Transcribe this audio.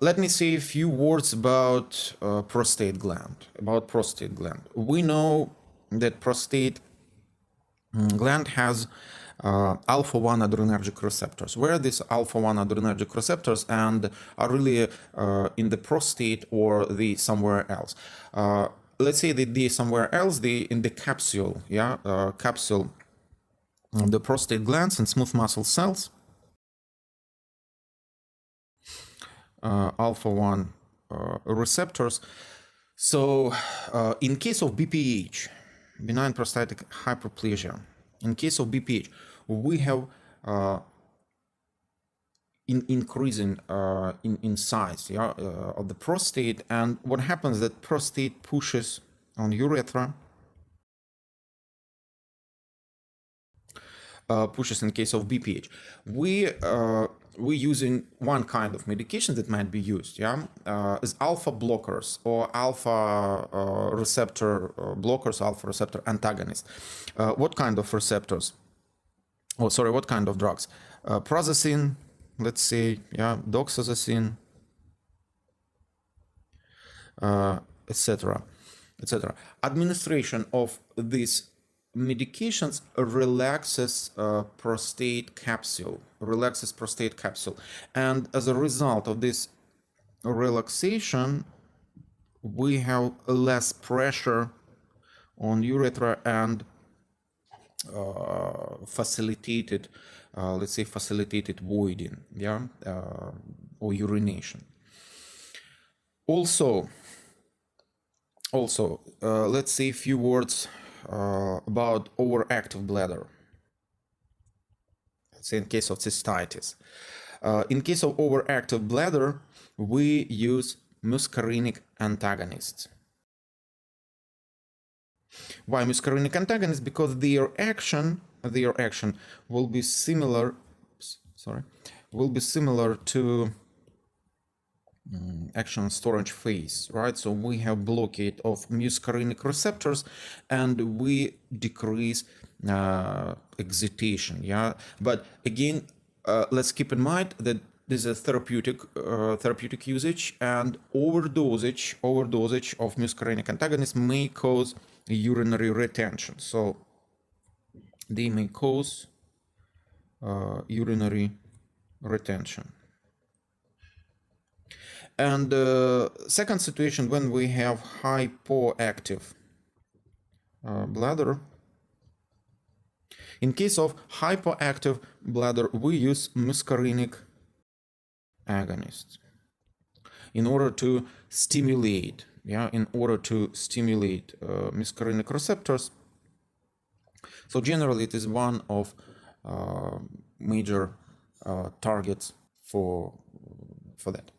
let me say a few words about prostate gland. We know that prostate gland has alpha-1 adrenergic receptors. Where are these alpha-1 adrenergic receptors and are really in the prostate or the somewhere else? Let's say that they somewhere else, they in the capsule, capsule of the prostate glands and smooth muscle cells. Alpha-1 receptors. So in case of BPH, benign prostatic hyperplasia, in case of BPH, we have increasing in size of the prostate, and what happens that prostate pushes on urethra, pushes in case of BPH. We're using one kind of medication that might be used, is alpha blockers or alpha receptor blockers, alpha receptor antagonists. What kind of receptors? What kind of drugs? Prazosin, let's say, doxazocin, etc., etc. Administration of these medications relaxes prostate capsule, and as a result of this relaxation, we have less pressure on urethra and facilitated, let's say, facilitated voiding, or urination. Also, let's say a few words about overactive bladder. Let's say in case of cystitis. In case of overactive bladder, we use muscarinic antagonists. Why muscarinic antagonists? Because their action will be similar. To action storage phase, right? So we have blockade of muscarinic receptors and we decrease excitation, but again, let's keep in mind that this is a therapeutic usage, and overdosage of muscarinic antagonists may cause urinary retention. So they may cause urinary retention. And the second situation, when we have hypoactive bladder. In case of hypoactive bladder, we use muscarinic agonists in order to stimulate, muscarinic receptors. So generally, it is one of major targets for that.